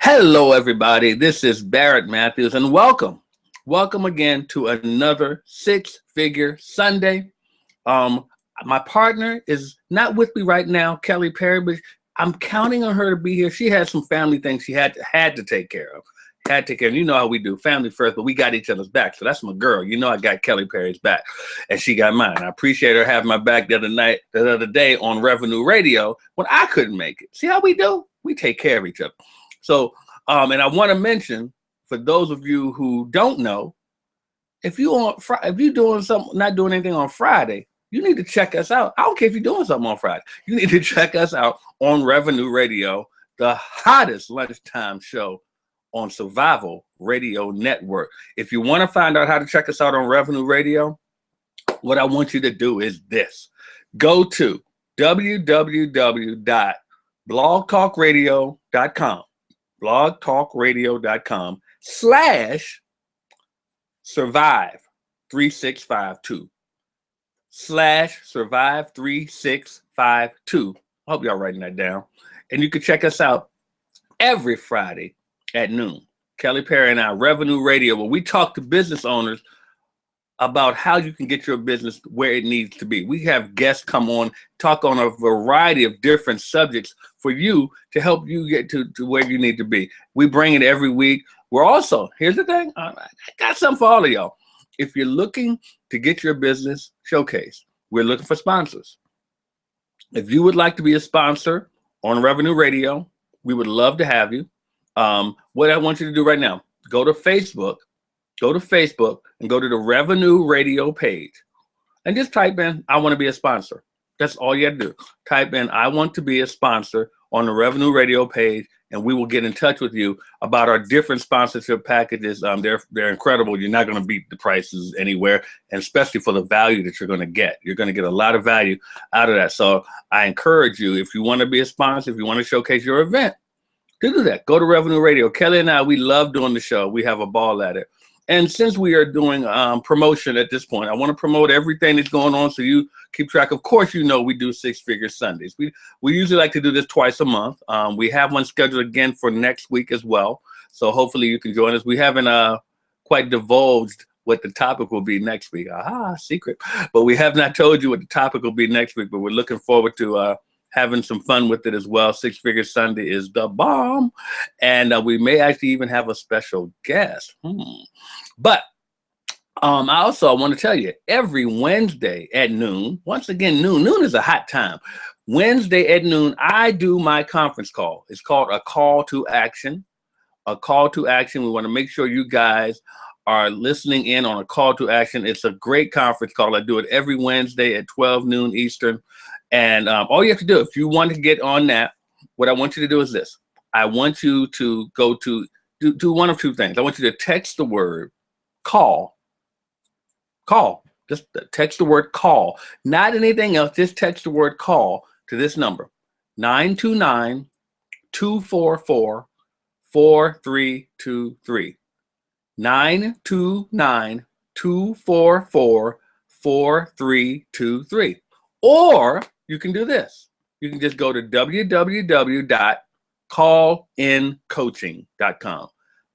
Hello, everybody. This is Barrett Matthews, and welcome. Welcome again to another six-figure Sunday. Um, my partner is not with me right now, Kelley Perry, but I'm counting on her to be here. She had some family things she had to take care of. Had to take care of. You know how we do, family first, but we got each other's back. So that's my girl. You know I got Kelley Perry's back, and she got mine. I appreciate her having my back the other day on Revenue Radio when I couldn't make it. See how we do? We take care of each other. So, and I want to mention for those of you who don't know, if you doing something, not doing anything on Friday, you need to check us out. I don't care if you're doing something on Friday. You need to check us out on Revenue Radio, the hottest lunchtime show on Survival Radio Network. If you want to find out how to check us out on Revenue Radio, what I want you to do is this. Go to www.blogtalkradio.com. blogtalkradio.com/survive3652 /survive3652. I hope y'all writing that down. And you can check us out every Friday at noon. Kelley Perry and I, Revenue Radio, where we talk to business owners about how you can get your business where it needs to be. We have guests come on, talk on a variety of different subjects for you to help you get to where you need to be. We bring it every week. We're also, here's the thing, I got something for all of y'all. If you're looking to get your business showcased, we're looking for sponsors. If you would like to be a sponsor on Revenue Radio, we would love to have you. What I want you to do right now, go to Facebook and go to the Revenue Radio page and just type in, I want to be a sponsor. That's all you have to do. Type in, I want to be a sponsor on the Revenue Radio page, and we will get in touch with you about our different sponsorship packages. They're incredible. You're not going to beat the prices anywhere, and especially for the value that you're going to get. You're going to get a lot of value out of that. So I encourage you, if you want to be a sponsor, if you want to showcase your event, to do that. Go to Revenue Radio. Kelley and I, we love doing the show. We have a ball at it. And since we are doing promotion at this point, I want to promote everything that's going on so you keep track. Of course, you know we do Six-Figure Sundays. We usually like to do this twice a month. We have one scheduled again for next week as well. So hopefully you can join us. We haven't quite divulged what the topic will be next week. Secret. But we have not told you what the topic will be next week, but we're looking forward to having some fun with it as well. Six-Figure Sunday is the bomb. And we may actually even have a special guest. But I also want to tell you, every Wednesday at noon, once again, noon is a hot time. Wednesday at noon, I do my conference call. It's called a call to action. A call to action. We want to make sure you guys are listening in on a call to action. It's a great conference call. I do it every Wednesday at 12 noon Eastern. And all you have to do, if you want to get on that, what I want you to do is this. I want you to go to do one of two things. I want you to text the word call. Just text the word call. Not anything else. Just text the word call to this number, 929-244-4323. 929-244-4323. Or you can do this. You can just go to www.callincoaching.com.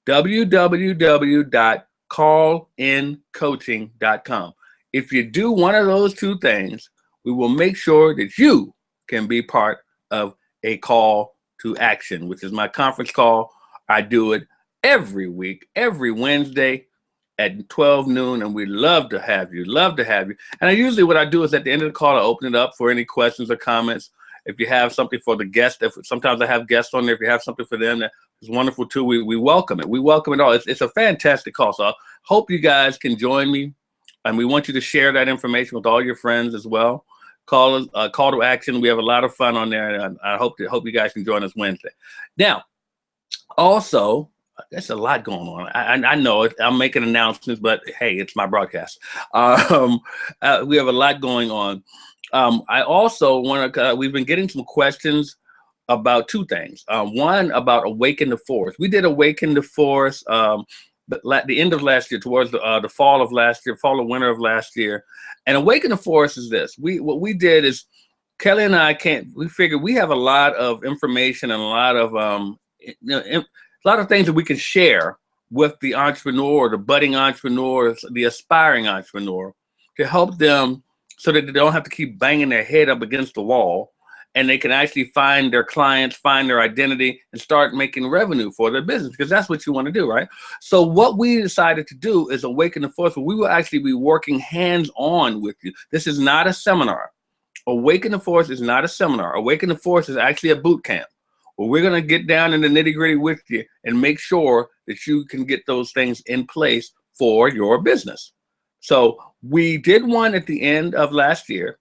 www.callincoaching.com. If you do one of those two things, we will make sure that you can be part of a call to action, which is my conference call. I do it every week, every Wednesday at 12 noon, and we'd love to have you. And what I do is at the end of the call, I open it up for any questions or comments. If you have something for the guest, sometimes I have guests on there. If you have something for them, that is wonderful too. We welcome it. We welcome it all. It's a fantastic call. So I hope you guys can join me, and we want you to share that information with all your friends as well. Call to action. We have a lot of fun on there, and I hope you guys can join us Wednesday. Now, also, there's a lot going on. I know it. I'm making announcements, but hey, it's my broadcast. We have a lot going on. I also want to, we've been getting some questions about two things. One about Awaken the Force. We did Awaken the Force at the end of last year, towards the fall of last year, fall or winter of last year. And Awaken the Force is this. What we did is, Kelley and I we figured we have a lot of information and a lot of a lot of things that we can share with the entrepreneur, the budding entrepreneur, the aspiring entrepreneur, to help them so that they don't have to keep banging their head up against the wall, and they can actually find their clients, find their identity, and start making revenue for their business, because that's what you want to do, right? So what we decided to do is Awaken the Force, where we will actually be working hands-on with you. This is not a seminar. Awaken the Force is not a seminar. Awaken the Force is actually a boot camp, where we're going to get down in the nitty-gritty with you and make sure that you can get those things in place for your business. So we did one at the end of last year,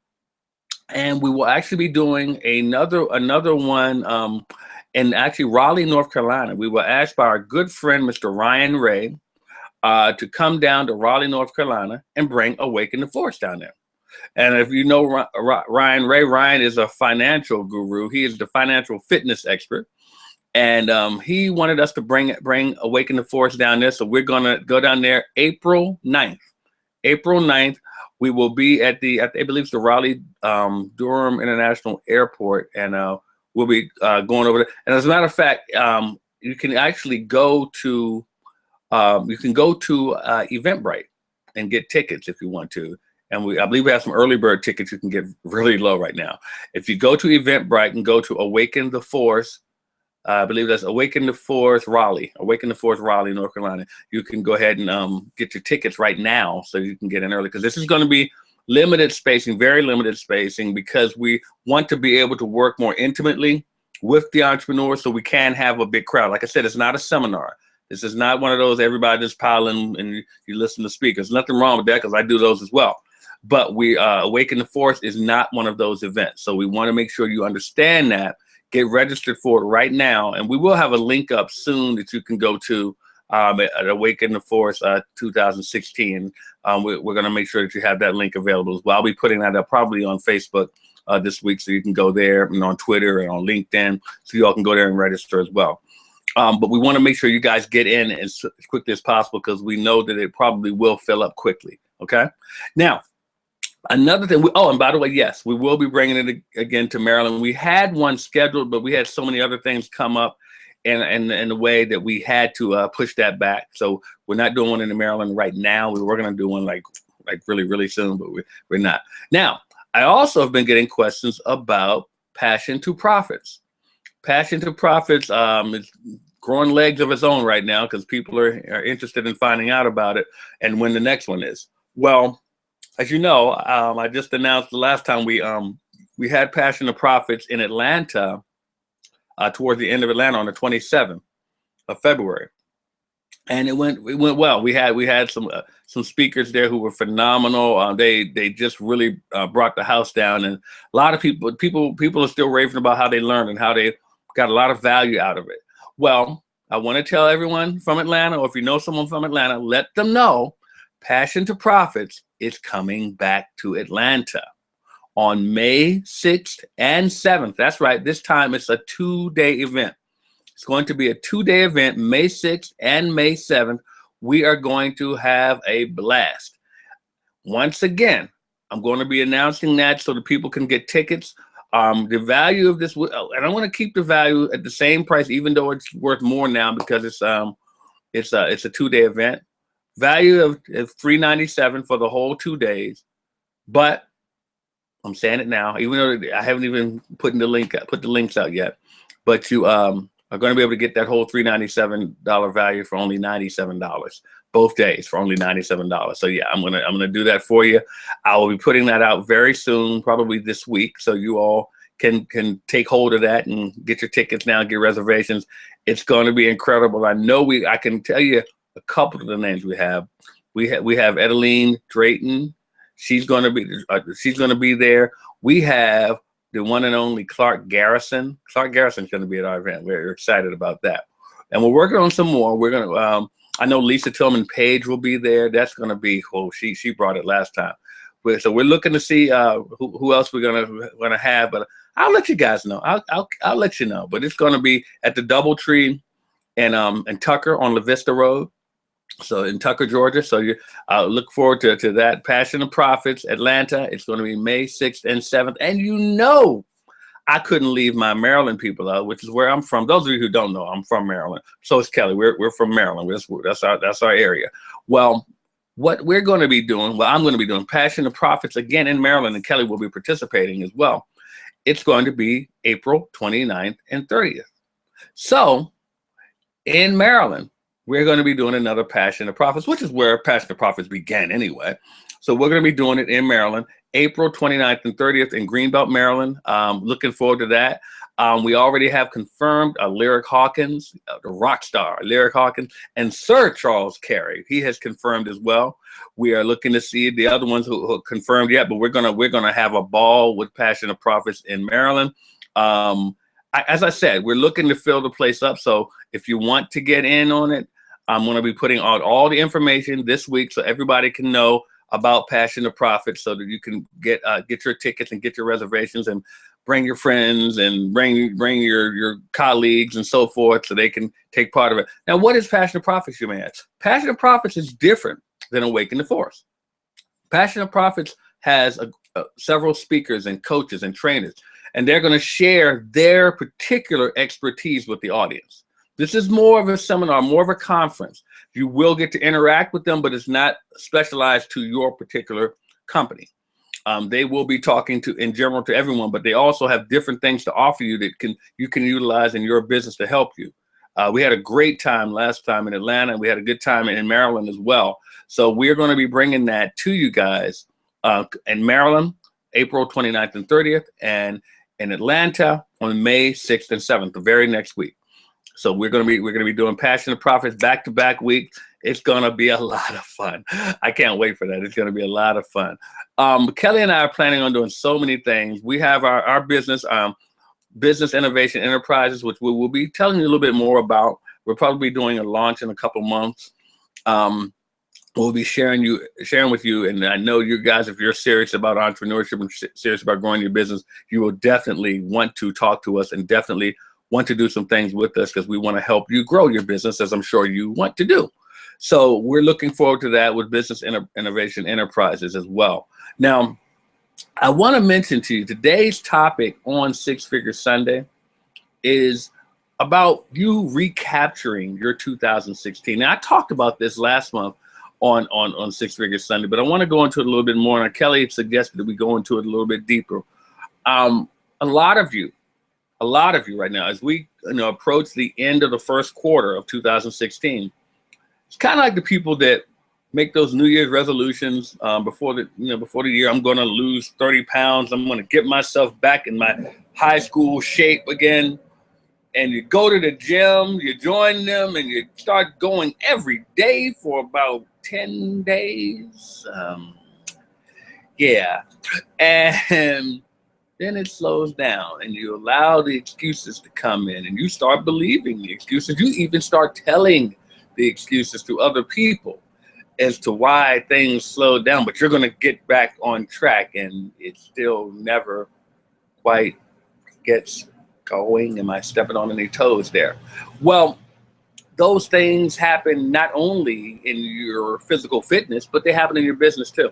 and we will actually be doing another one in actually Raleigh, North Carolina. We were asked by our good friend, Mr. Ryan Ray, to come down to Raleigh, North Carolina, and bring Awaken the Force down there. And if you know Ryan Ray, Ryan is a financial guru. He is the financial fitness expert. And he wanted us to bring Awaken the Force down there. So we're going to go down there April 9th. April 9th. We will be at I believe it's the Raleigh Durham International Airport, and we'll be going over there. And as a matter of fact, you can actually go to Eventbrite and get tickets if you want to. And I believe we have some early bird tickets you can get really low right now. If you go to Eventbrite and go to Awaken the Force, I believe that's Awaken the Force Raleigh, North Carolina. You can go ahead and get your tickets right now so you can get in early, because this is going to be limited spacing, very limited spacing, because we want to be able to work more intimately with the entrepreneurs so we can have a big crowd. Like I said, it's not a seminar. This is not one of those everybody just piling and you listen to speakers. Nothing wrong with that, because I do those as well. But Awaken the Force is not one of those events. So we want to make sure you understand that. Get registered for it right now, and we will have a link up soon that you can go to at Awaken the Force 2016. We're going to make sure that you have that link available as well. I'll be putting that up probably on Facebook this week, so you can go there, and on Twitter and on LinkedIn, so you all can go there and register as well. But we want to make sure you guys get in as quickly as possible, because we know that it probably will fill up quickly. Okay, now. Another thing, and by the way, yes, we will be bringing it again to Maryland. We had one scheduled, but we had so many other things come up in a way that we had to push that back. So we're not doing one in Maryland right now. We were going to do one like really, really soon, but we're not. Now, I also have been getting questions about Passion to Profits. Passion to Profits is growing legs of its own right now, because people are interested in finding out about it and when the next one is. Well, as you know, I just announced the last time we had Passion to Profits in Atlanta, towards the end of Atlanta on the 27th of February, and it went well. We had some speakers there who were phenomenal. They just really brought the house down, and a lot of people are still raving about how they learned and how they got a lot of value out of it. Well, I want to tell everyone from Atlanta, or if you know someone from Atlanta, let them know Passion to Profits is coming back to Atlanta on May 6th and 7th. That's right. This time it's a 2-day event. It's going to be a 2-day event, May 6th and May 7th. We are going to have a blast. Once again, I'm going to be announcing that so that people can get tickets. The value of this, and I want to keep the value at the same price, even though it's worth more now, because it's a 2-day event. Value of $397 for the whole 2 days, but I'm saying it now, even though I haven't even put the links out yet. But you are going to be able to get that whole $397 value for only $97, both days for only $97. So yeah, I'm gonna do that for you. I will be putting that out very soon, probably this week, so you all can take hold of that and get your tickets now, get reservations. It's going to be incredible. I can tell you a couple of the names we have. We have Edeline Drayton. She's going to be there. We have the one and only Clark Garrison. Clark Garrison's going to be at our event. We're excited about that, and we're working on some more. We're going to. I know Lisa Tillman Page will be there. That's going to be cool. She brought it last time. So we're looking to see who else we're gonna have. But I'll let you guys know. I'll let you know. But it's going to be at the DoubleTree in Tucker on La Vista Road. So in Tucker, Georgia. So I look forward to that. Passion of Profits, Atlanta. It's going to be May 6th and 7th. And I couldn't leave my Maryland people out, which is where I'm from. Those of you who don't know, I'm from Maryland. So is Kelley. We're from Maryland. That's our area. Well, what we're going to be doing, well, I'm going to be doing Passion to Profits again in Maryland, and Kelley will be participating as well. It's going to be April 29th and 30th. So in Maryland, we're going to be doing another Passion to Profits, which is where Passion to Profits began anyway. So we're going to be doing it in Maryland, April 29th and 30th in Greenbelt, Maryland. Looking forward to that. We already have confirmed Lyric Hawkins, the rock star, Lyric Hawkins, and Sir Charles Carey. He has confirmed as well. We are looking to see the other ones who confirmed yet, but we're gonna have a ball with Passion of Profits in Maryland. As I said, we're looking to fill the place up. So if you want to get in on it, I'm going to be putting out all the information this week so everybody can know about Passion to Profits, so that you can get your tickets and get your reservations and bring your friends and bring your colleagues and so forth, so they can take part of it. Now, what is Passion to Profits, you may ask? Passion to Profits is different than Awaken the Force. Passion to Profits has several speakers and coaches and trainers, and they're going to share their particular expertise with the audience. This is more of a seminar, more of a conference. You will get to interact with them, but it's not specialized to your particular company. They will be talking in general to everyone, but they also have different things to offer you that you can utilize in your business to help you. We had a great time last time in Atlanta, and we had a good time in Maryland as well. So we're going to be bringing that to you guys in Maryland, April 29th and 30th, and in Atlanta on May 6th and 7th, the very next week. So we're gonna be doing Passion to Profits back-to-back weeks. It's gonna be a lot of fun. I can't wait for that. It's gonna be a lot of fun. Kelley and I are planning on doing so many things. We have our business, Business Innovation Enterprises, which we will be telling you a little bit more about. We'll probably be doing a launch in a couple months. We'll be sharing with you, and I know you guys, if you're serious about entrepreneurship and serious about growing your business, you will definitely want to talk to us and definitely want to do some things with us, because we want to help you grow your business, as I'm sure you want to do. So we're looking forward to that with Business Innovation Enterprises as well. Now, I want to mention to you, today's topic on Six Figure Sunday is about you recapturing your 2016. Now, I talked about this last month on Six Figure Sunday, but I want to go into it a little bit more. And Kelley suggested that we go into it a little bit deeper. A lot of you right now, as we approach the end of the first quarter of 2016, it's kind of like the people that make those New Year's resolutions before the year. I'm going to lose 30 pounds. I'm going to get myself back in my high school shape again. And you go to the gym, you join them, and you start going every day for about 10 days. Yeah. And then it slows down, and you allow the excuses to come in, and you start believing the excuses. You even start telling the excuses to other people as to why things slow down, but you're going to get back on track, and it still never quite gets going. Am I stepping on any toes there? Well, those things happen not only in your physical fitness, but they happen in your business too.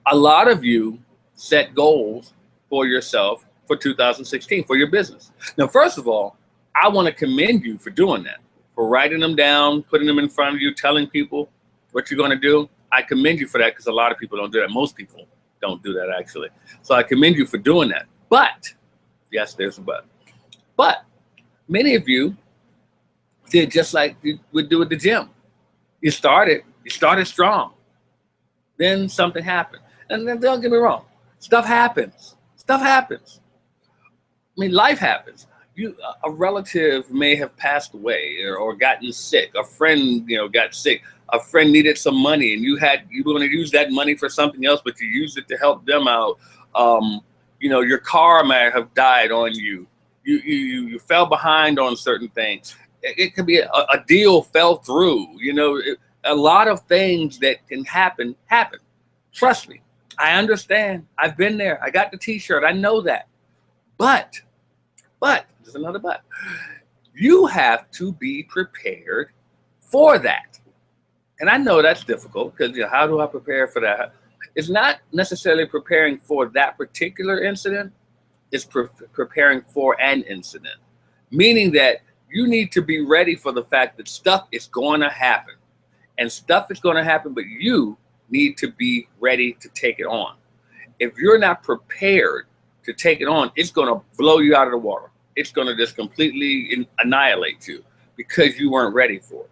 A lot of you set goals for yourself for 2016 for your business. Now, first of all, I want to commend you for doing that, for writing them down, putting them in front of you, telling people what you're going to do. I commend you for that, because a lot of people don't do that. Most people don't do that, actually. So I commend you for doing that. But, yes, there's a but. But many of you did just like you would do at the gym. You started strong. Then something happened. And then don't get me wrong, stuff happens. Stuff happens. I mean, life happens. A relative may have passed away or gotten sick. A friend, got sick. A friend needed some money, and you were going to use that money for something else, but you used it to help them out. Your car may have died on you. You fell behind on certain things. It could be a deal fell through. A lot of things that can happen. Trust me. I understand. I've been there. I got the t-shirt. I know that. But, there's another but. You have to be prepared for that. And I know that's difficult, because how do I prepare for that? It's not necessarily preparing for that particular incident. is preparing for an incident, meaning that you need to be ready for the fact that stuff is going to happen. And stuff is going to happen, but you need to be ready to take it on. If you're not prepared to take it on, it's going to blow you out of the water. It's going to just completely annihilate you because you weren't ready for it.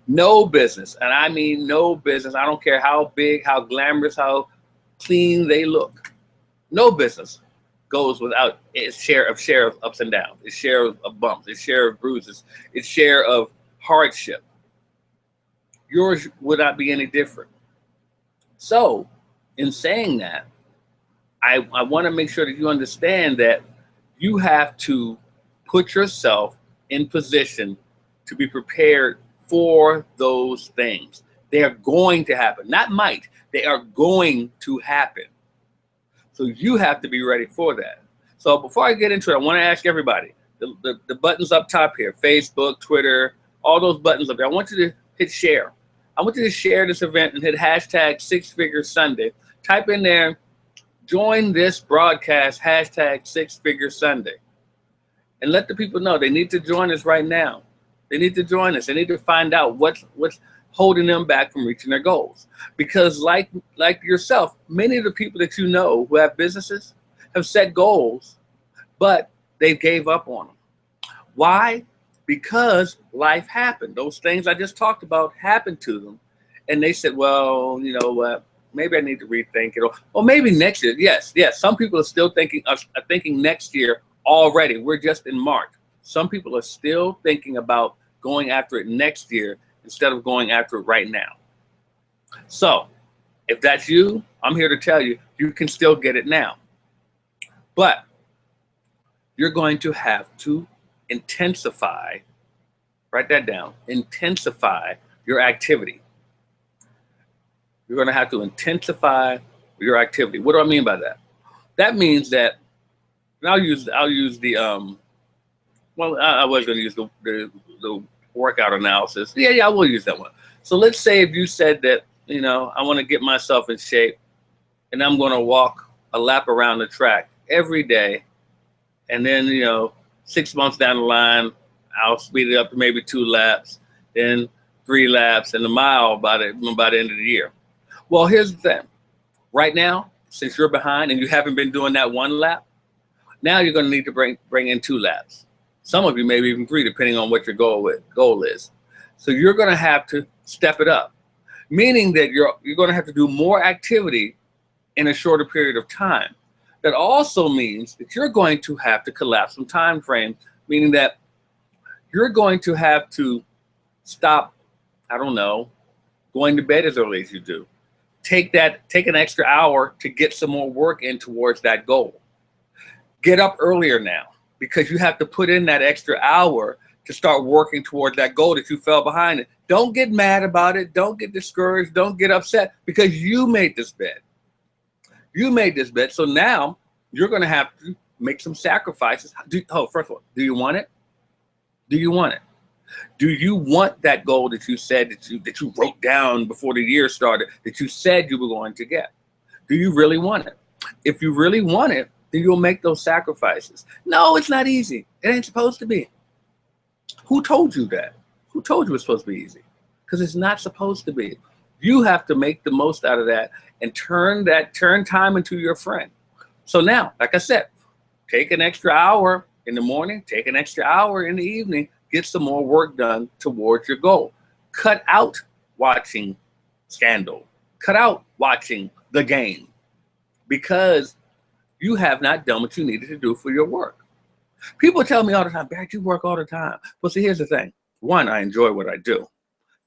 No business, and I mean no business, I don't care how big, how glamorous, how clean they look. No business goes without its share of ups and downs, its share of bumps, its share of bruises, its share of hardship. Yours would not be any different. So, in saying that, I want to make sure that you understand that you have to put yourself in position to be prepared for those things. They are going to happen, not might, they are going to happen. So you have to be ready for that. So before I get into it, I want to ask everybody, the buttons up top here, Facebook, Twitter, all those buttons up there, I want you to hit share. I want you to share this event and hit hashtag 6 Figure Sunday. Type in there, join this broadcast, hashtag 6 Figure Sunday. And let the people know they need to join us right now. They need to join us. They need to find out what's holding them back from reaching their goals. Because like yourself, many of the people that you know who have businesses have set goals, but they gave up on them. Why? Because life happened. Those things I just talked about happened to them. And they said, well, you know what? Maybe I need to rethink it. Or maybe next year. Yes. Some people are still thinking next year already. We're just in March. Some people are still thinking about going after it next year instead of going after it right now. So if that's you, I'm here to tell you, you can still get it now. But you're going to have to intensify, write that down, intensify your activity. You're going to have to intensify your activity. What do I mean by that? That means that, and I'll use the well, I was going to use the workout analysis. Yeah, I will use that one. So let's say if you said that, you know, I want to get myself in shape and I'm going to walk a lap around the track every day. And then, you know, 6 months down the line, I'll speed it up to maybe 2 laps, then 3 laps, and a mile by the end of the year. Well, here's the thing. Right now, since you're behind and you haven't been doing that 1 lap, now you're going to need to bring in 2 laps. Some of you maybe even 3, depending on what your goal is. So you're going to have to step it up, meaning that you're going to have to do more activity in a shorter period of time. That also means that you're going to have to collapse some time frame, meaning that you're going to have to stop, I don't know, going to bed as early as you do. Take an extra hour to get some more work in towards that goal. Get up earlier now because you have to put in that extra hour to start working toward that goal that you fell behind in. Don't get mad about it. Don't get discouraged. Don't get upset because you made this bet. You made this bet. So now you're going to have to make some sacrifices. First of all, do you want it? Do you want it? Do you want that goal that you said that you wrote down before the year started, that you said you were going to get? Do you really want it? If you really want it, then you'll make those sacrifices. No, it's not easy. It ain't supposed to be. Who told you that? Who told you it's supposed to be easy? Because it's not supposed to be. You have to make the most out of that and turn time into your friend. So now, like I said, take an extra hour in the morning, take an extra hour in the evening, get some more work done towards your goal. Cut out watching Scandal. Cut out watching The Game because you have not done what you needed to do for your work. People tell me all the time, Barrett, you work all the time. Well, see, here's the thing. 1, I enjoy what I do.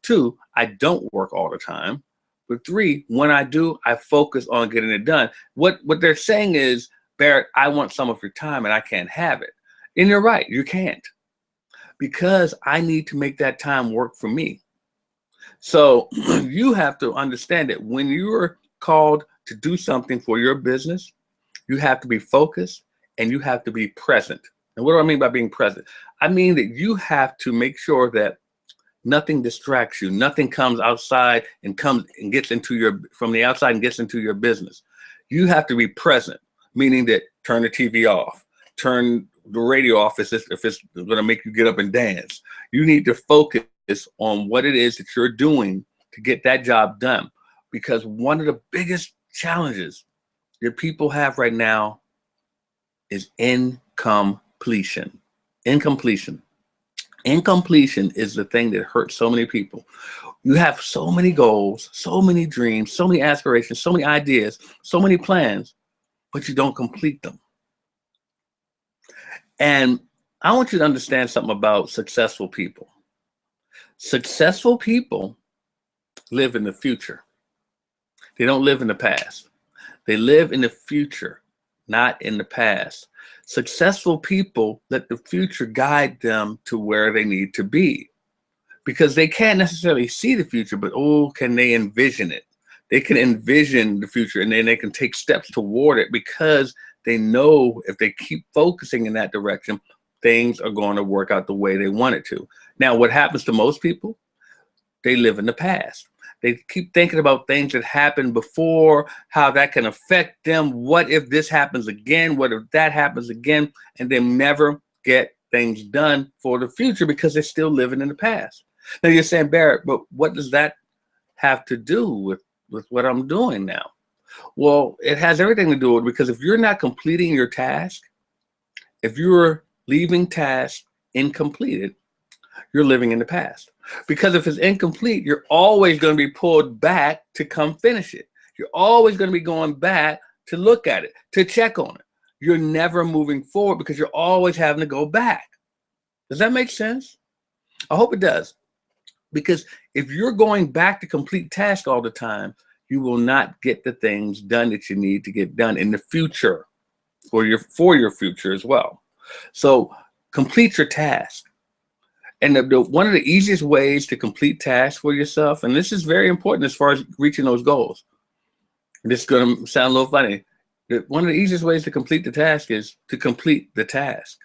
2, I don't work all the time. But 3, when I do, I focus on getting it done. What they're saying is, Barrett, I want some of your time and I can't have it. And you're right, you can't. Because I need to make that time work for me. So you have to understand that when you are called to do something for your business, you have to be focused and you have to be present. And what do I mean by being present? I mean that you have to make sure that nothing distracts you. Nothing comes outside and gets into from the outside and gets into your business. You have to be present, meaning that turn the TV off, turn the radio off if it's going to make you get up and dance. You need to focus on what it is that you're doing to get that job done. Because one of the biggest challenges that people have right now is incompletion. Incompletion. Incompletion is the thing that hurts so many people. You have so many goals, so many dreams, so many aspirations, so many ideas, so many plans, but you don't complete them. And I want you to understand something about successful people. Successful people live in the future. They don't live in the past. They live in the future, not in the past. Successful people let the future guide them to where they need to be, because they can't necessarily see the future, but oh, can they envision it? They can envision the future, and then they can take steps toward it, because they know if they keep focusing in that direction, things are going to work out the way they want it to. Now, what happens to most people? They live in the past. They keep thinking about things that happened before, how that can affect them. What if this happens again? What if that happens again? And they never get things done for the future because they're still living in the past. Now you're saying, Barrett, but what does that have to do with what I'm doing now? Well, it has everything to do with it, because if you're not completing your task, if you're leaving tasks incompleted, you're living in the past. Because if it's incomplete, you're always going to be pulled back to come finish it. You're always going to be going back to look at it, to check on it. You're never moving forward because you're always having to go back. Does that make sense? I hope it does. Because if you're going back to complete tasks all the time, you will not get the things done that you need to get done in the future, for your future as well. So complete your task. And one of the easiest ways to complete tasks for yourself, and this is very important as far as reaching those goals. This is going to sound a little funny. One of the easiest ways to complete the task is to complete the task.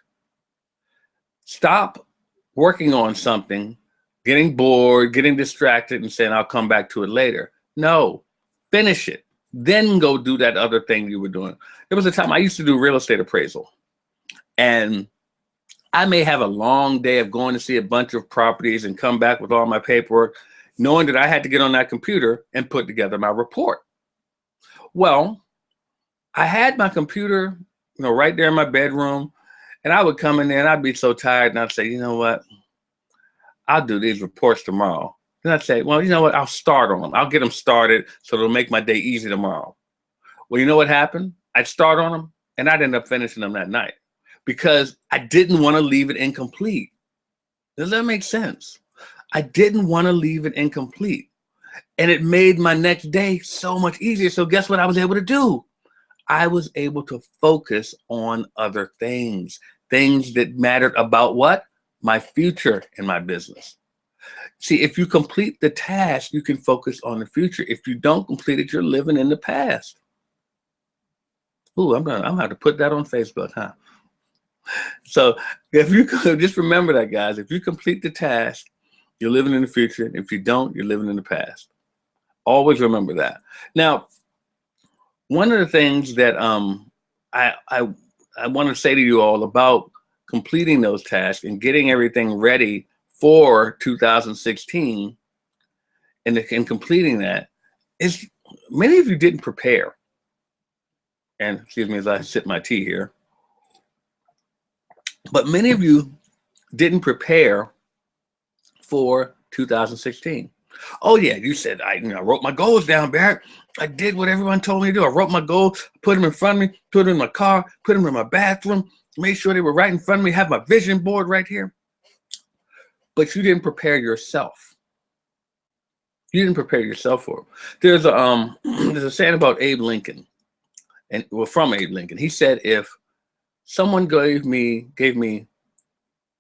Stop working on something, getting bored, getting distracted, and saying, I'll come back to it later. No, finish it. Then go do that other thing you were doing. There was a time I used to do real estate appraisal. And I may have a long day of going to see a bunch of properties and come back with all my paperwork, knowing that I had to get on that computer and put together my report. Well, I had my computer, right there in my bedroom, and I would come in there and I'd be so tired, and I'd say, you know what? I'll do these reports tomorrow. Then I'd say, well, you know what? I'll start on them. I'll get them started so it'll make my day easy tomorrow. Well, you know what happened? I'd start on them and I'd end up finishing them that night, because I didn't want to leave it incomplete. Does that make sense? I didn't want to leave it incomplete. And it made my next day so much easier. So guess what I was able to do? I was able to focus on other things that mattered about what? My future in my business. See, if you complete the task, you can focus on the future. If you don't complete it, you're living in the past. Ooh, I'm gonna have to put that on Facebook, huh? So if you just remember that, guys, if you complete the task, you're living in the future. If you don't, you're living in the past. Always remember that. Now, one of the things that I want to say to you all about completing those tasks and getting everything ready for 2016 and completing that is, many of you didn't prepare. And excuse me as I sip my tea here. But many of you didn't prepare for 2016. Oh yeah, you said I wrote my goals down, Barrett. I did what everyone told me to do. I wrote my goals, put them in front of me, put them in my car, put them in my bathroom, made sure they were right in front of me, have my vision board right here. But you didn't prepare yourself. You didn't prepare yourself for it. There's a saying about Abe Lincoln, and from Abe Lincoln. He said, if someone gave me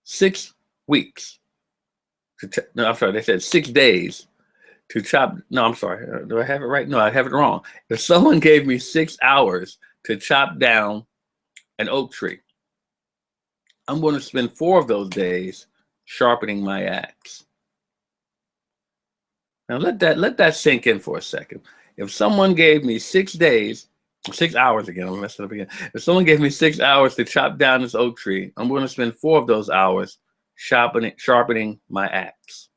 6 weeks to no, I'm sorry, they said 6 days to chop. No, I'm sorry. Do I have it right? No, I have it wrong. If someone gave me 6 hours to chop down an oak tree, I'm going to spend 4 of those days sharpening my axe. Now let that sink in for a second. If someone gave me 6 days 6 hours again. I'm messing up again. If someone gave me 6 hours to chop down this oak tree, I'm going to spend 4 of those hours sharpening my axe.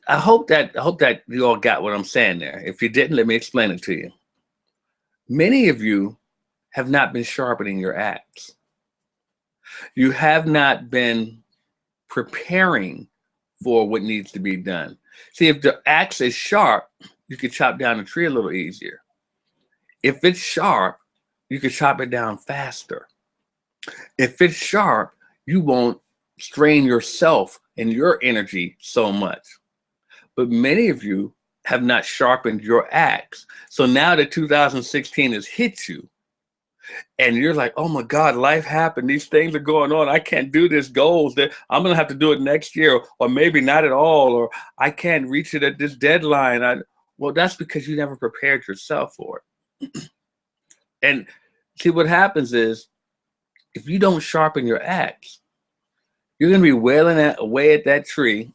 I hope that you all got what I'm saying there. If you didn't, let me explain it to you. Many of you have not been sharpening your axe. You have not been preparing for what needs to be done. See, if the axe is sharp, you can chop down the tree a little easier. If it's sharp, you can chop it down faster. If it's sharp, you won't strain yourself and your energy so much. But many of you have not sharpened your axe. So now that 2016 has hit you, and you're like, oh my God, life happened. These things are going on. I can't do this goals. That I'm going to have to do it next year, or maybe not at all, or I can't reach it at this deadline. Well, that's because you never prepared yourself for it. And see, what happens is, if you don't sharpen your axe, you're going to be wailing away at that tree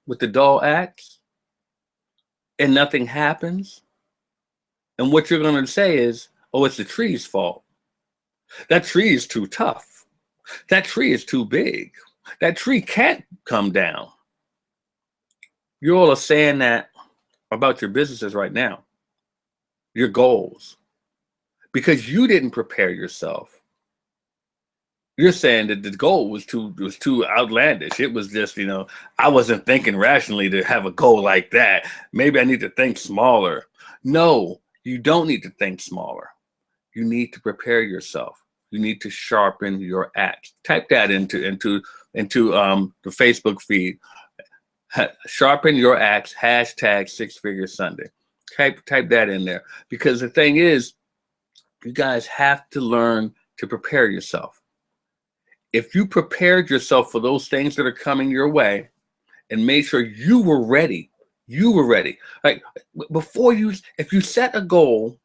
with the dull axe, and nothing happens. And what you're going to say is, oh, it's the tree's fault. That tree is too tough. That tree is too big. That tree can't come down. You all are saying that about your businesses right now, your goals, because you didn't prepare yourself. You're saying that the goal was too outlandish. It was just, I wasn't thinking rationally to have a goal like that. Maybe I need to think smaller. No, you don't need to think smaller. You need to prepare yourself. You need to sharpen your axe. Type that into the Facebook feed. Sharpen your axe, hashtag 6-Figure Sunday. Type that in there. Because the thing is, you guys have to learn to prepare yourself. If you prepared yourself for those things that are coming your way and made sure you were ready, Like if you set a goal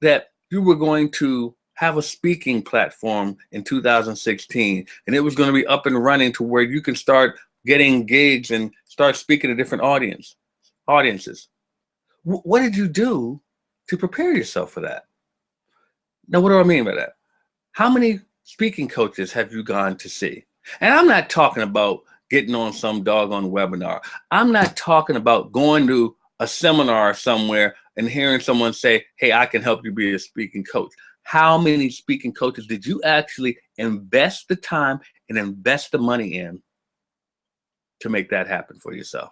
that you were going to have a speaking platform in 2016, and it was going to be up and running to where you can start getting gigs and start speaking to different audiences. What did you do to prepare yourself for that? Now, what do I mean by that? How many speaking coaches have you gone to see? And I'm not talking about getting on some doggone webinar. I'm not talking about going to a seminar somewhere and hearing someone say, hey, I can help you be a speaking coach. How many speaking coaches did you actually invest the time and invest the money in to make that happen for yourself?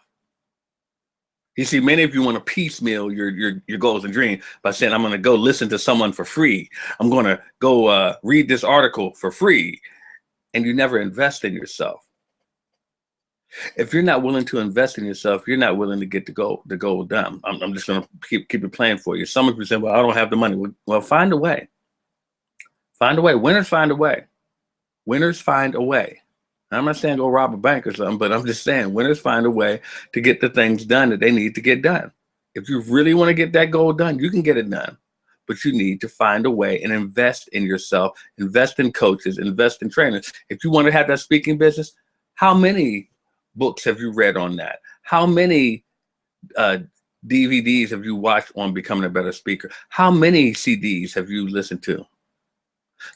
You see, many of you want to piecemeal your goals and dreams by saying, I'm going to go listen to someone for free. I'm going to go read this article for free. And you never invest in yourself. If you're not willing to invest in yourself, you're not willing to get the goal done. I'm just going to keep it playing for you. Some of you say, well, I don't have the money. Well, find a way. Find a way. Winners find a way. Winners find a way. I'm not saying go rob a bank or something, but I'm just saying winners find a way to get the things done that they need to get done. If you really want to get that goal done, you can get it done. But you need to find a way and invest in yourself, invest in coaches, invest in trainers. If you want to have that speaking business, how many books have you read on that? How many DVDs have you watched on becoming a better speaker? How many CDs have you listened to?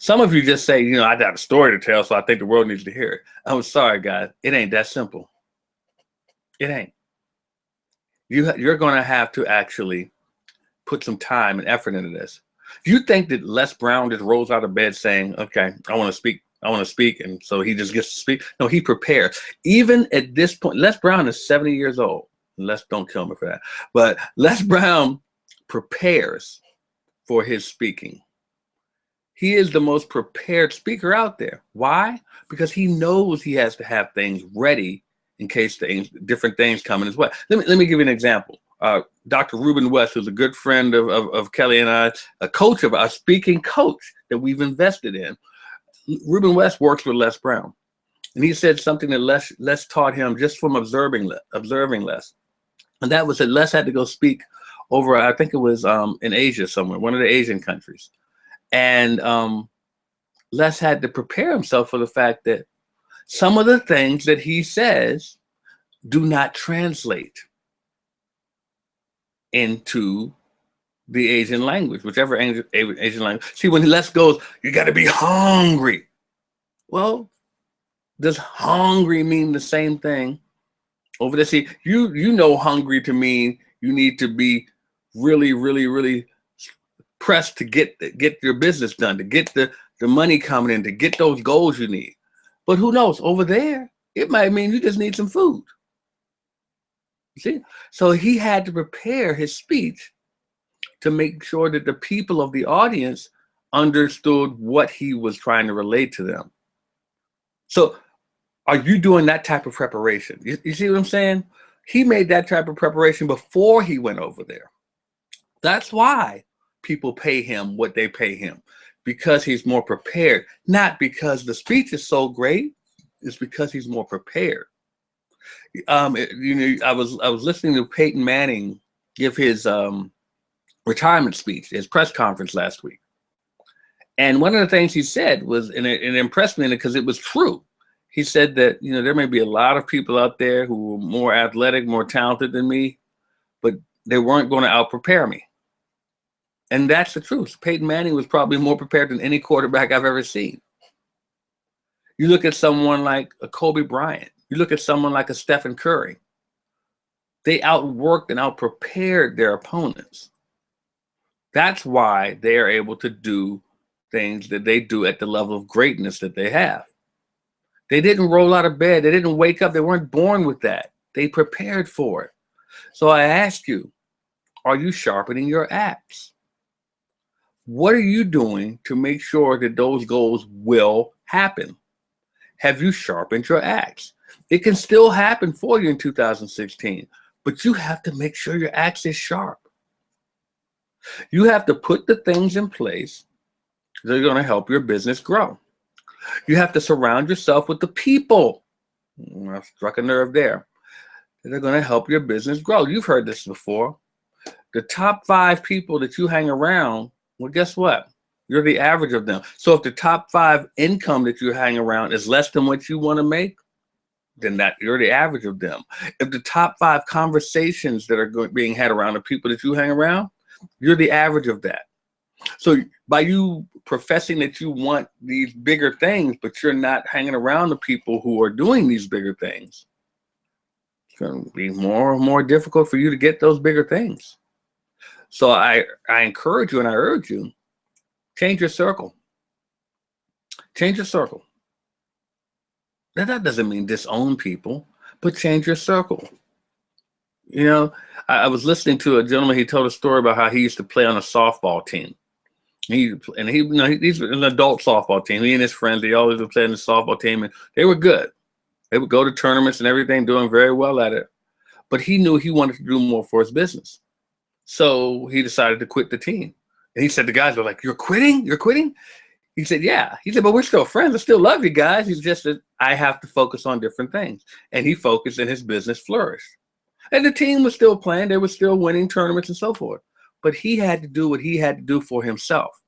Some of you just say, I got a story to tell, so I think the world needs to hear it. I'm sorry, guys. It ain't that simple. It ain't. You're going to have to actually put some time and effort into this. Do you think that Les Brown just rolls out of bed saying, okay, I want to speak, and so he just gets to speak? No, he prepares. Even at this point, Les Brown is 70 years old. Les, don't kill me for that. But Les Brown prepares for his speaking. He is the most prepared speaker out there. Why? Because he knows he has to have things ready in case different things come in his way. Let me give you an example. Dr. Ruben West, who's a good friend of Kelley and I, a speaking coach that we've invested in. Ruben West works with Les Brown. And he said something that Les taught him just from observing Les. And that was that Les had to go speak over, I think it was in Asia somewhere, one of the Asian countries. And Les had to prepare himself for the fact that some of the things that he says do not translate into the Asian language, whichever Asian language. See, when he lets go, you got to be hungry. Well, does hungry mean the same thing over there? See, you know hungry to mean you need to be really, really, really pressed to get your business done, to get the money coming in, to get those goals you need. But who knows? Over there, it might mean you just need some food. See? So he had to prepare his speech to make sure that the people of the audience understood what he was trying to relate to them. So are you doing that type of preparation? You see what I'm saying? He made that type of preparation before he went over there. That's why people pay him what they pay him, because he's more prepared, not because the speech is so great. It's because he's more prepared. I was listening to Peyton Manning give his retirement speech, his press conference last week, and one of the things he said was, and it impressed me because it was true. He said that there may be a lot of people out there who are more athletic, more talented than me, but they weren't going to out-prepare me. And that's the truth. Peyton Manning was probably more prepared than any quarterback I've ever seen. You look at someone like a Kobe Bryant. You look at someone like a Stephen Curry. They outworked and outprepared their opponents. That's why they are able to do things that they do at the level of greatness that they have. They didn't roll out of bed. They didn't wake up. They weren't born with that. They prepared for it. So I ask you, are you sharpening your axe? What are you doing to make sure that those goals will happen? Have you sharpened your axe? It can still happen for you in 2016, but you have to make sure your axe is sharp. You have to put the things in place that are going to help your business grow. You have to surround yourself with the people. I struck a nerve there. That are going to help your business grow. You've heard this before. The top 5 people that you hang around, well, guess what? You're the average of them. So if the top 5 income that you hang around is less than what you want to make, then you're the average of them. If the top 5 conversations that are being had around the people that you hang around, you're the average of that. So by you professing that you want these bigger things, but you're not hanging around the people who are doing these bigger things, it's going to be more and more difficult for you to get those bigger things. So I encourage you and I urge you, change your circle. Change your circle. That doesn't mean disown people, but change your circle. I was listening to a gentleman. He told a story about how he used to play on a softball team. He's an adult softball team. He and his friends, they always would play in the softball team, and they were good. They would go to tournaments and everything, doing very well at it. But he knew he wanted to do more for his business. So he decided to quit the team. And he said, the guys were like, "You're quitting? You're quitting?" He said, "Yeah." He said, "But we're still friends. I still love you guys." He's just that I have to focus on different things. And he focused and his business flourished. And the team was still playing. They were still winning tournaments and so forth. But he had to do what he had to do for himself.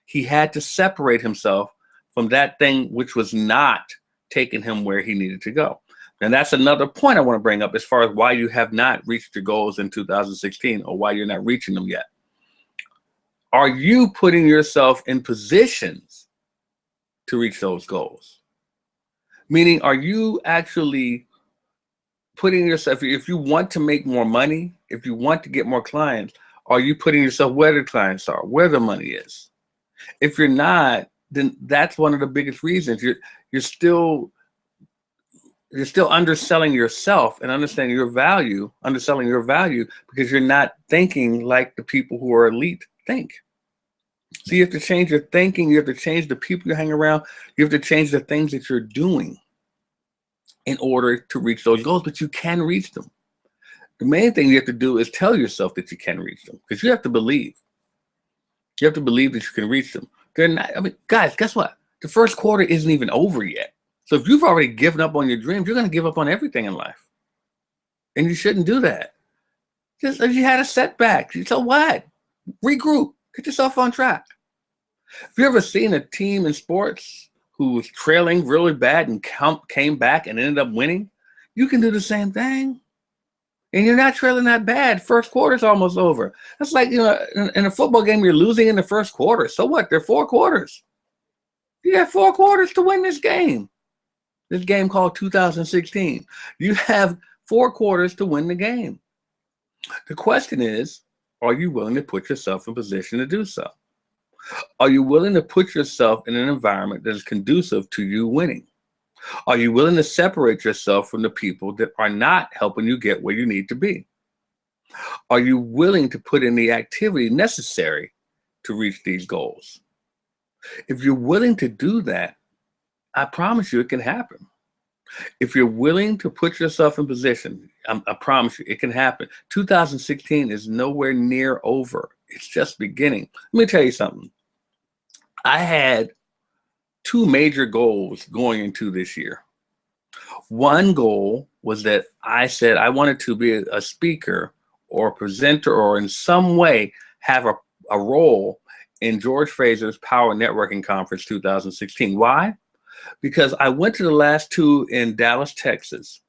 He had to separate himself from that thing which was not taking him where he needed to go. And that's another point I want to bring up as far as why you have not reached your goals in 2016 or why you're not reaching them yet. Are you putting yourself in positions to reach those goals? Meaning, are you actually putting yourself, if you want to make more money, if you want to get more clients, are you putting yourself where the clients are, where the money is? If you're not, then that's one of the biggest reasons. You're still underselling yourself and underselling your value because you're not thinking like the people who are elite think. So you have to change your thinking. You have to change the people you hang around. You have to change the things that you're doing in order to reach those goals, but you can reach them. The main thing you have to do is tell yourself that you can reach them, because you have to believe. You have to believe that you can reach them. They're not, guys, guess what? The first quarter isn't even over yet. So if you've already given up on your dreams, you're going to give up on everything in life. And you shouldn't do that. Just if you had a setback, so what? Regroup. Get yourself on track. Have you ever seen a team in sports who was trailing really bad and came back and ended up winning? You can do the same thing. And you're not trailing that bad. First quarter's almost over. That's like, in a football game, you're losing in the first quarter. So what? There are 4 quarters. You have 4 quarters to win this game. This game called 2016. You have 4 quarters to win the game. The question is, are you willing to put yourself in position to do so? Are you willing to put yourself in an environment that is conducive to you winning? Are you willing to separate yourself from the people that are not helping you get where you need to be? Are you willing to put in the activity necessary to reach these goals? If you're willing to do that, I promise you it can happen. If you're willing to put yourself in position, I promise you it can happen. 2016 is nowhere near over. It's just beginning. Let me tell you something. I had 2 major goals going into this year. One goal was that I said I wanted to be a speaker or a presenter or in some way have a role in George Fraser's Power Networking Conference 2016. Why? Because I went to the last 2 in Dallas, Texas,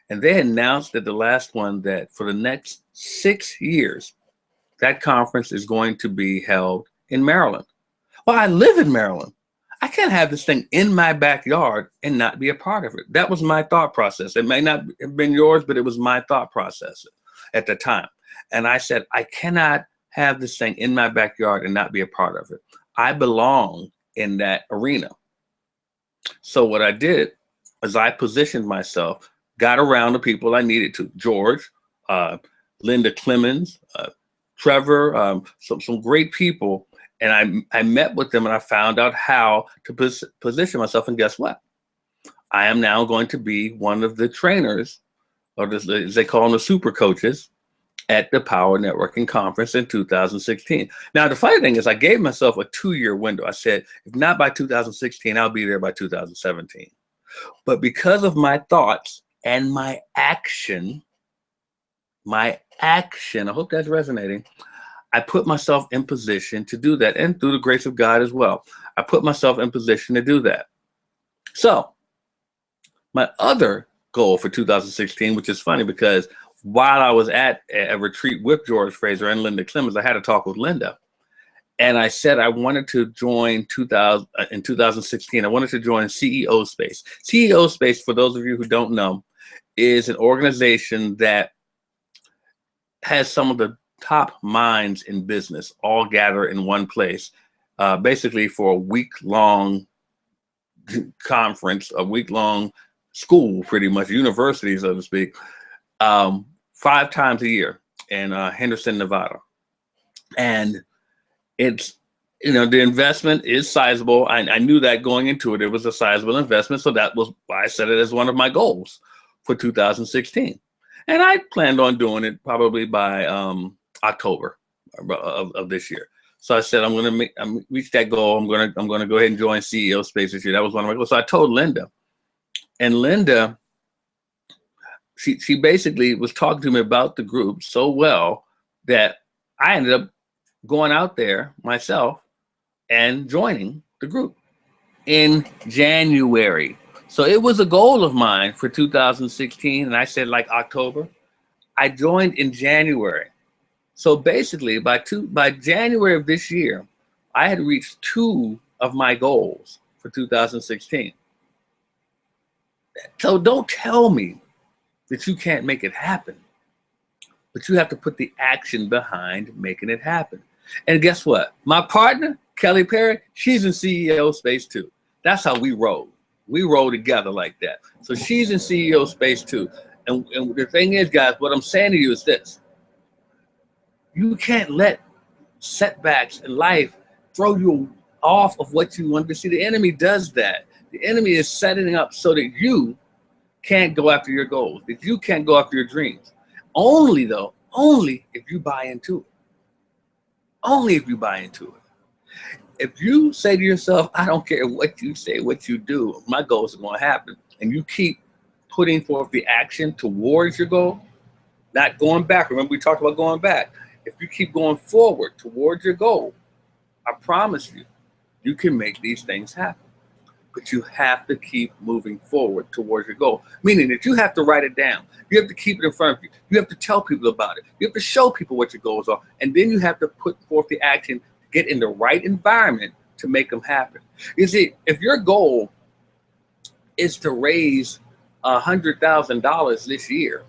and they announced at the last one that for the next 6 years, that conference is going to be held in Maryland. Well, I live in Maryland. I can't have this thing in my backyard and not be a part of it. That was my thought process. It may not have been yours, but it was my thought process at the time. And I said, I cannot have this thing in my backyard and not be a part of it. I belong in that arena. So what I did is I positioned myself, got around the people I needed to. George, Linda Clemens, Trevor, some great people. And I met with them and I found out how to position myself. And guess what? I am now going to be one of the trainers, or as they call them, the super coaches, at the Power Networking Conference in 2016. Now, the funny thing is I gave myself a 2-year window. I said, if not by 2016, I'll be there by 2017. But because of my thoughts and my action, I hope that's resonating, I put myself in position to do that, and through the grace of God as well. I put myself in position to do that. So my other goal for 2016, which is funny because while I was at a retreat with George Fraser and Linda Clemens, I had a talk with Linda. And I said I wanted to join in 2016, I wanted to join CEO Space. CEO Space, for those of you who don't know, is an organization that has some of the top minds in business all gather in one place, basically for a week-long conference, a week-long school, pretty much, university, so to speak, 5 times a year in Henderson, Nevada. And it's, the investment is sizable. I knew that going into it, it was a sizable investment. So that was why I set it as one of my goals for 2016. And I planned on doing it probably by October of this year. So I said, I'm going to reach that goal. I'm going to go ahead and join CEO Space this year. That was one of my goals. So I told Linda, and Linda, she basically was talking to me about the group so well that I ended up going out there myself and joining the group in January. So it was a goal of mine for 2016. And I said like October. I joined in January. So basically by January of this year, I had reached 2 of my goals for 2016. So don't tell me that you can't make it happen, but you have to put the action behind making it happen. And guess what? My partner, Kelley Barrett, she's in CEO Space too. That's how we roll. We roll together like that. So she's in CEO Space too. And the thing is, guys, what I'm saying to you is this. You can't let setbacks in life throw you off of what you want to see. The enemy does that. The enemy is setting up so that you can't go after your goals, that you can't go after your dreams. Only if you buy into it. Only if you buy into it. If you say to yourself, I don't care what you say, what you do, my goals are going to happen, and you keep putting forth the action towards your goal, not going back. Remember, we talked about going back. If you keep going forward towards your goal, I promise you, you can make these things happen. but you have to keep moving forward towards your goal, meaning that you have to write it down. You have to keep it in front of you. You have to tell people about it. You have to show people what your goals are. And then you have to put forth the action to get in the right environment to make them happen. You see, if your goal is to raise $100,000 this year,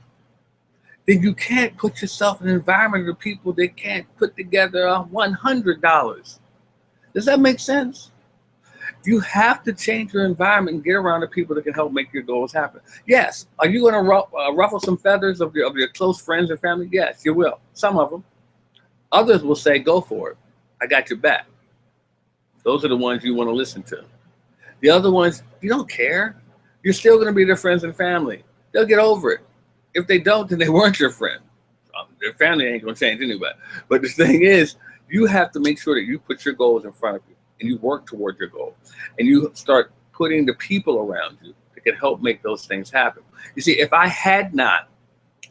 then you can't put yourself in an environment of people that can't put together $100. Does that make sense? You have to change your environment and get around the people that can help make your goals happen. Yes. Are you going to ruffle some feathers of your close friends and family? Yes, you will. Some of them. Others will say, go for it. I got your back. Those are the ones you want to listen to. The other ones, you don't care. You're still going to be their friends and family. They'll get over it. If they don't, then they weren't your friend. Their family ain't going to change anyway. But the thing is, you have to make sure that you put your goals in front of you and you work toward your goals. And you start putting the people around you that can help make those things happen. You see, if I had not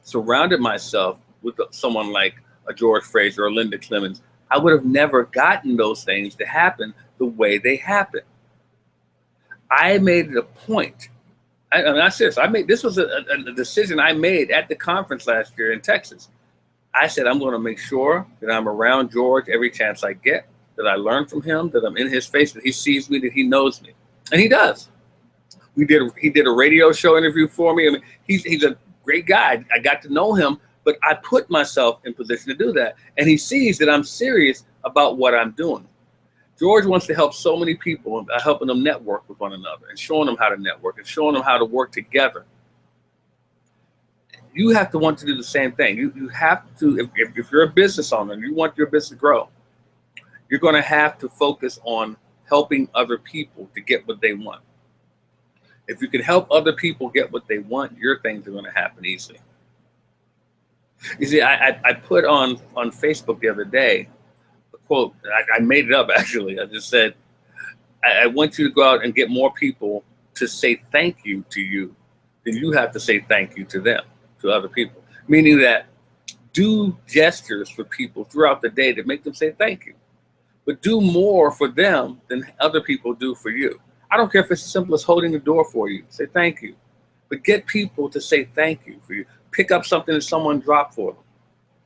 surrounded myself with someone like a George Fraser or Linda Clemens, I would have never gotten those things to happen the way they happen. I made it a point. I'm not serious. This was a decision I made at the conference last year in Texas. I said, I'm going to make sure that I'm around George every chance I get, that I learn from him, that I'm in his face, that he sees me, that he knows me. And he does. He did a radio show interview for me. I mean, he's a great guy. I got to know him, but I put myself in position to do that. And he sees that I'm serious about what I'm doing. George wants to help so many people, helping them network with one another and showing them how to network and showing them how to work together. You have to want to do the same thing. You have to, if you're a business owner and you want your business to grow, you're going to have to focus on helping other people to get what they want. If you can help other people get what they want, your things are going to happen easily. You see, I put on Facebook the other day, quote, I made it up actually. I just said, I want you to go out and get more people to say thank you to you than you have to say thank you to them, to other people. Meaning that do gestures for people throughout the day to make them say thank you. But do more for them than other people do for you. I don't care if it's as simple as holding the door for you, say thank you. But get people to say thank you for you. Pick up something that someone dropped for them.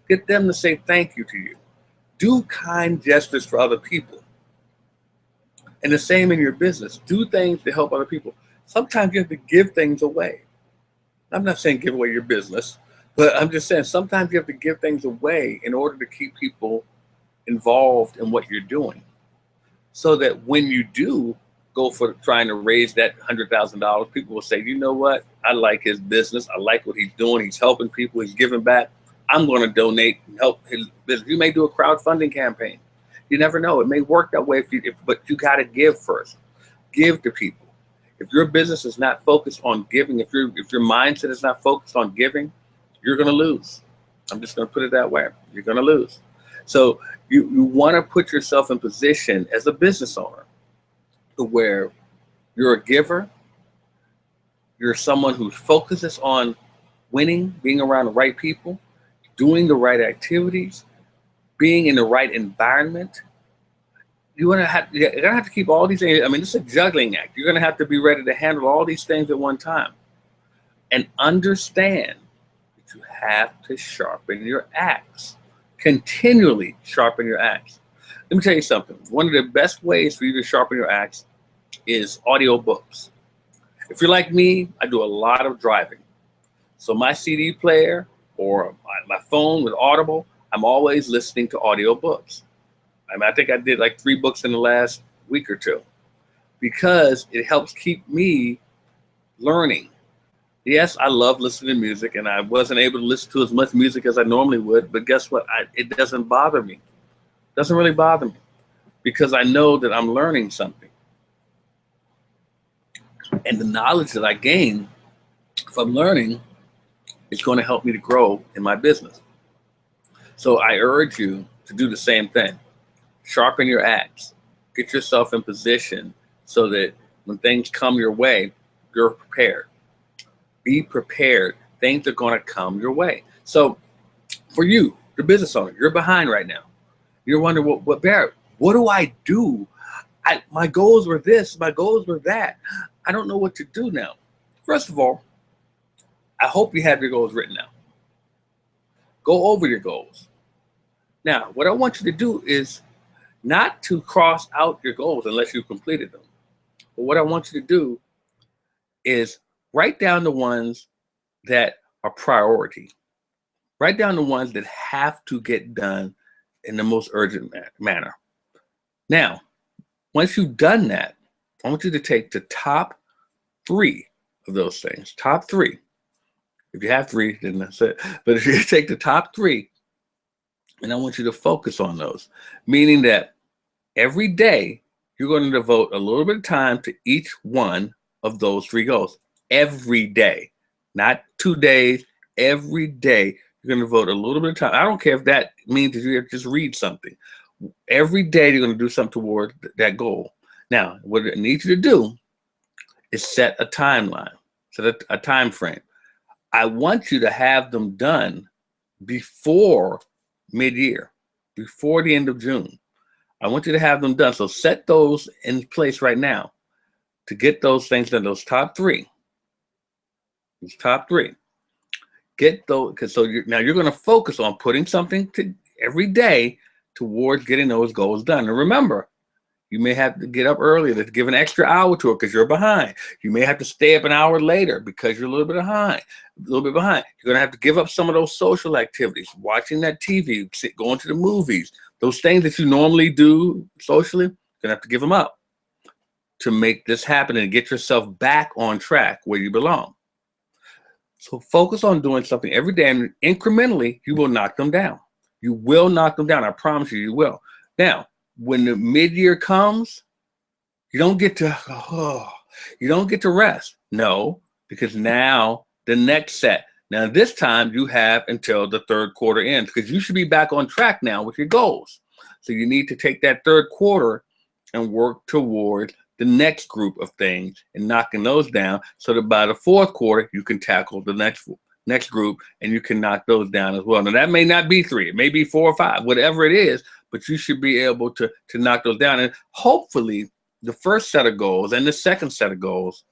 Get them to say thank you to you. Do kind gestures for other people. And the same in your business. Do things to help other people. Sometimes you have to give things away. I'm not saying give away your business, but I'm just saying sometimes you have to give things away in order to keep people involved in what you're doing. So that when you do go for trying to raise that $100,000, people will say, you know what? I like his business. I like what he's doing. He's helping people. He's giving back. I'm going to donate and help his business. You may do a crowdfunding campaign. You never know. It may work that way, but you got to give first. Give to people. If your business is not focused on giving, if your mindset is not focused on giving, you're going to lose. I'm just going to put it that way. You're going to lose. So you want to put yourself in position as a business owner to where you're a giver. You're someone who focuses on winning, being around the right people, doing the right activities, being in the right environment. You're gonna have to keep all these things. I mean, this is a juggling act. You're gonna have to be ready to handle all these things at one time, and understand that you have to sharpen your axe. Continually sharpen your axe. Let me tell you something. One of the best ways for you to sharpen your axe is audiobooks. If you're like me, I do a lot of driving. So my CD player or my phone with Audible, I'm always listening to audiobooks. I think I did like 3 books in the last week or two because it helps keep me learning. Yes, I love listening to music, and I wasn't able to listen to as much music as I normally would, but guess what? It doesn't bother me. It doesn't really bother me because I know that I'm learning something. And the knowledge that I gain from learning is going to help me to grow in my business. So I urge you to do the same thing. Sharpen your axe. Get yourself in position so that when things come your way, you're prepared. Be prepared. Things are going to come your way. So for you, the business owner, you're behind right now. You're wondering, what Barrett, what do I do? My goals were this, my goals were that. I don't know what to do now. First of all, I hope you have your goals written out. Go over your goals. Now, what I want you to do is not to cross out your goals unless you've completed them. But what I want you to do is write down the ones that are priority. Write down the ones that have to get done in the most urgent manner. Now, once you've done that, I want you to take the top 3 of those things. Top 3. If you have 3, then that's it. But if you take the top 3, and I want you to focus on those, meaning that every day you're going to devote a little bit of time to each one of those 3 goals. Every day, not 2 days. Every day you're going to devote a little bit of time. I don't care if that means that you have to just read something. Every day you're going to do something toward that goal. Now, what I need you to do is set a timeline, set a time frame. I want you to have them done before mid-year, before the end of June. I want you to have them done. So set those in place right now to get those things done, those top 3. These top 3. Get those, because now you're going to focus on putting something every day towards getting those goals done. And remember, you may have to get up earlier to give an extra hour to it because you're behind. You may have to stay up an hour later because you're a little bit behind. You're going to have to give up some of those social activities, watching that TV, going to the movies, those things that you normally do socially. You're going to have to give them up to make this happen and get yourself back on track where you belong. So focus on doing something every day, and incrementally, you will knock them down. You will knock them down. I promise you, you will. Now, when the mid-year comes, you don't get to rest. No, because now the next set. Now this time you have until the 3rd quarter ends, because you should be back on track now with your goals. So you need to take that 3rd quarter and work toward the next group of things and knocking those down, so that by the 4th quarter you can tackle the next group and you can knock those down as well. Now that may not be 3, it may be 4 or 5, whatever it is, but you should be able to knock those down. And hopefully the first set of goals and the second set of goals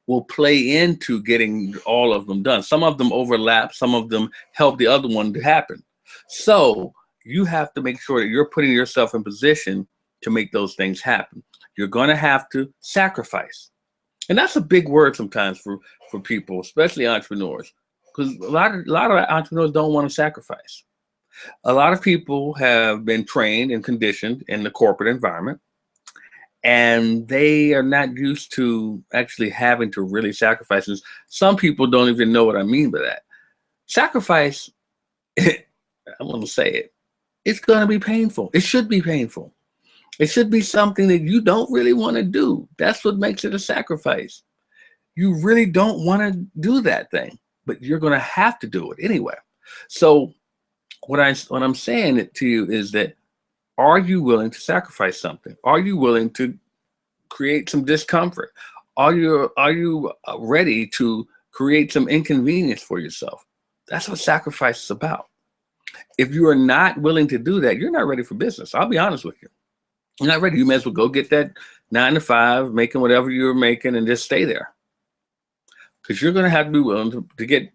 will play into getting all of them done. Some of them overlap, some of them help the other one to happen. So you have to make sure that you're putting yourself in position to make those things happen. You're going to have to sacrifice. And that's a big word sometimes for people, especially entrepreneurs, because a lot of entrepreneurs don't want to sacrifice. A lot of people have been trained and conditioned in the corporate environment, and they are not used to actually having to really sacrifice. And some people don't even know what I mean by that. Sacrifice, I'm going to say it, it's going to be painful. It should be painful. It should be something that you don't really want to do. That's what makes it a sacrifice. You really don't want to do that thing, but you're going to have to do it anyway. So what I'm saying it to you is that, are you willing to sacrifice something? Are you willing to create some discomfort? Are you ready to create some inconvenience for yourself? That's what sacrifice is about. If you are not willing to do that, you're not ready for business. I'll be honest with you. You're not ready. You may as well go get that 9 to 5, making whatever you're making, and just stay there. Because you're going to have to be willing to get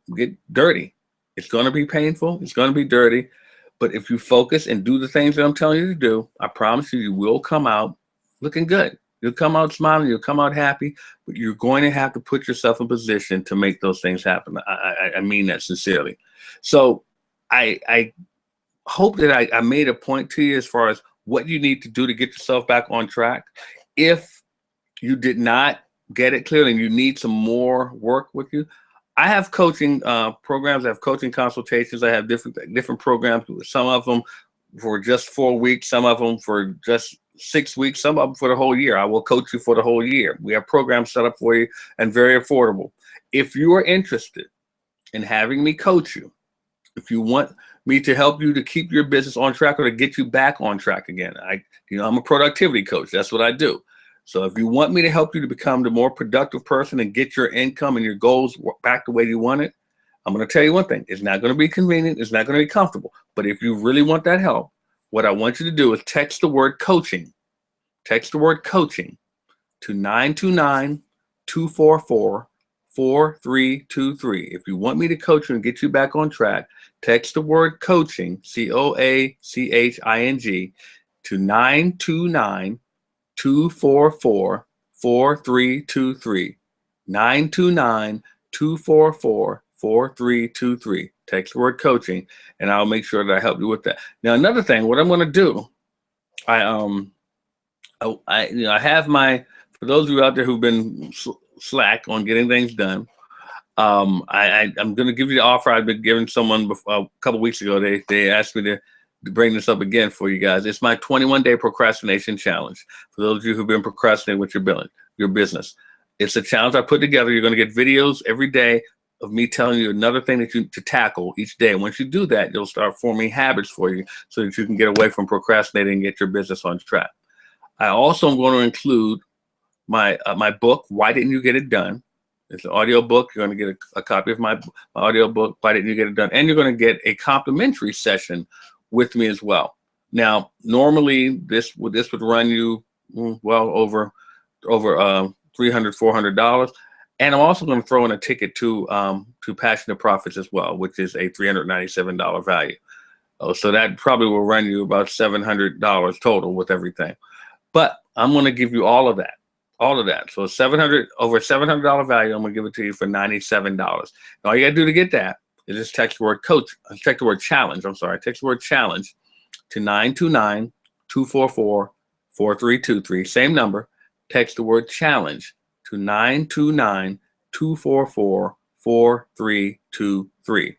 dirty. It's going to be painful. It's going to be dirty. But if you focus and do the things that I'm telling you to do, I promise you, you will come out looking good. You'll come out smiling. You'll come out happy. But you're going to have to put yourself in position to make those things happen. I mean that sincerely. So I hope that I made a point to you as far as what you need to do to get yourself back on track. If you did not get it clearly and you need some more work with you, I have coaching programs. I have coaching consultations. I have different programs. Some of them for just 4 weeks. Some of them for just 6 weeks. Some of them for the whole year. I will coach you for the whole year. We have programs set up for you and very affordable. If you are interested in having me coach you, if you want me to help you to keep your business on track or to get you back on track again, I'm a productivity coach. That's what I do. So if you want me to help you to become the more productive person and get your income and your goals back the way you want it, I'm going to tell you one thing. It's not going to be convenient. It's not going to be comfortable. But if you really want that help, what I want you to do is text the word coaching Text the word coaching to 929-244-4323. If you want me to coach you and get you back on track, text the word coaching, COACHING, to 929-244-4323. 929-244-4323. Text the word coaching, and I'll make sure that I help you with that. Now, another thing, what I'm going to do, I have my, for those of you out there who've been slack on getting things done, I'm going to give you the offer I've been giving someone a couple weeks ago. They asked me to bring this up again for you guys. It's my 21-day procrastination challenge. For those of you who've been procrastinating with your business, it's a challenge I put together. You're going to get videos every day of me telling you another thing that you to tackle each day. Once you do that, you'll start forming habits for you so that you can get away from procrastinating and get your business on track. I also am going to include my book, Why Didn't You Get It Done? It's an audio book. You're going to get a copy of my audio book, Why Didn't You Get It Done? And you're going to get a complimentary session with me as well. Now, normally this would run you well over $300, $400. And I'm also going to throw in a ticket to Passionate Profits as well, which is a $397 value. So that probably will run you about $700 total with everything. But I'm going to give you all of that. So over $700 value, I'm going to give it to you for $97. And all you got to do to get that is just text the word challenge. Text the word challenge to 929-244-4323. Same number. Text the word challenge to 929-244-4323.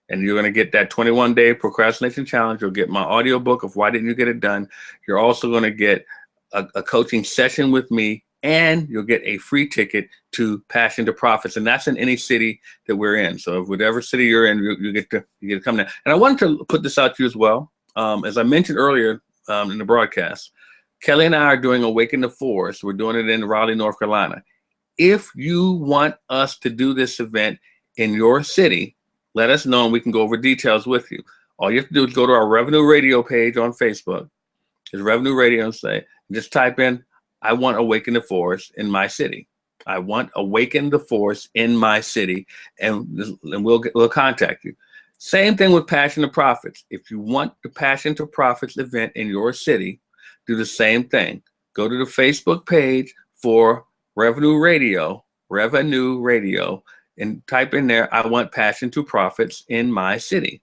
And you're going to get that 21-day procrastination challenge. You'll get my audio book of Why Didn't You Get It Done? You're also going to get a coaching session with me, and you'll get a free ticket to Passion to Profits. And that's in any city that we're in. So whatever city you're in, you get to come there. And I wanted to put this out to you as well. As I mentioned earlier in the broadcast, Kelley and I are doing Awaken the Force. We're doing it in Raleigh, North Carolina. If you want us to do this event in your city, let us know and we can go over details with you. All you have to do is go to our Revenue Radio page on Facebook. It's Revenue Radio, and just type in, I want Awaken the Force in my city. I want Awaken the Force in my city, and we'll contact you. Same thing with Passion to Profits. If you want the Passion to Profits event in your city, do the same thing. Go to the Facebook page for Revenue Radio, and type in there, I want Passion to Profits in my city.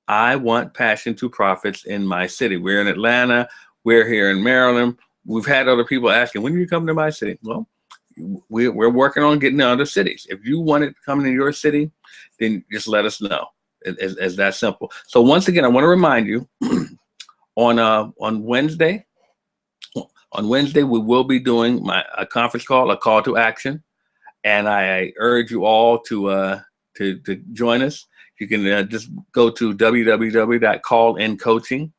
I want Passion to Profits in my city. We're in Atlanta. We're here in Maryland. We've had other people asking, when do you come to my city? Well, we're working on getting to other cities. If you want it coming to your city, then just let us know. It's that simple. So once again, I want to remind you, on Wednesday, we will be doing a conference call, a call to action, and I urge you all to join us. You can just go to www.callincoaching,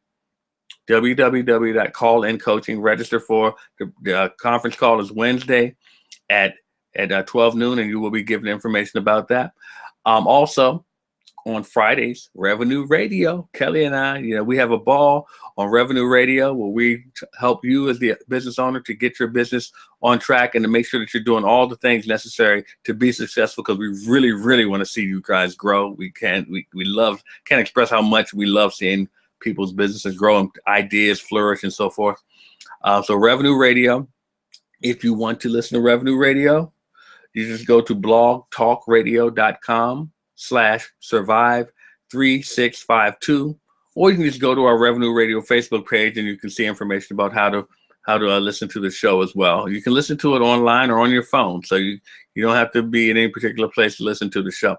www.callincoaching. Register for the conference call is Wednesday at 12 noon, and you will be given information about that. Also, on Fridays, Revenue Radio, Kelley and I, we have a ball on Revenue Radio where we help you as the business owner to get your business on track and to make sure that you're doing all the things necessary to be successful, because we really, really want to see you guys grow. We can't express how much we love seeing people's businesses grow and ideas flourish and so forth. So Revenue Radio, if you want to listen to Revenue Radio, you just go to blogtalkradio.com/survive3652, or you can just go to our Revenue Radio Facebook page and you can see information about how to listen to the show as well. You can listen to it online or on your phone, so you don't have to be in any particular place to listen to the show.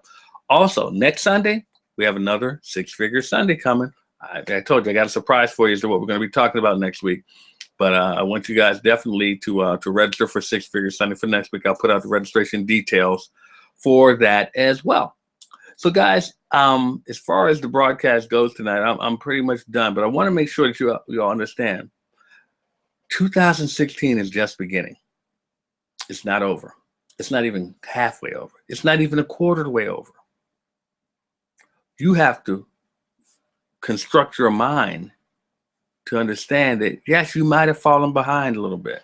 Also, next Sunday, we have another Six Figure Sunday coming. I told you I got a surprise for you as to what we're going to be talking about next week. But I want you guys definitely to register for Six Figure Sunday for next week. I'll put out the registration details for that as well. So guys, as far as the broadcast goes tonight, I'm pretty much done. But I want to make sure that you all understand, 2016 is just beginning. It's not over. It's not even halfway over. It's not even a quarter of the way over. You have to construct your mind to understand that, yes, you might have fallen behind a little bit,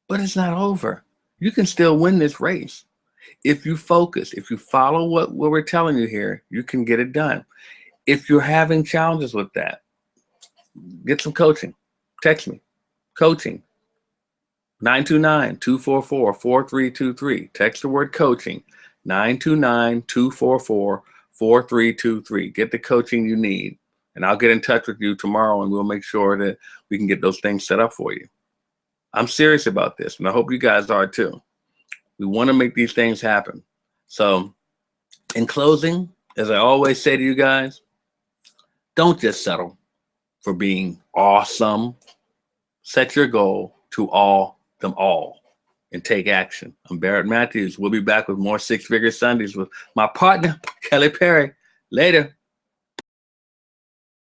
but it's not over. You can still win this race. If you focus, if you follow what we're telling you here, you can get it done. If you're having challenges with that, get some coaching. Text me. Coaching. 929-244-4323. Text the word coaching. 929-244-4323. Get the coaching you need. And I'll get in touch with you tomorrow and we'll make sure that we can get those things set up for you. I'm serious about this, and I hope you guys are too. We want to make these things happen. So in closing, as I always say to you guys, don't just settle for being awesome. Set your goal to awe them all and take action. I'm Barrett Matthews. We'll be back with more Six Figure Sundays with my partner, Kelley Perry. Later.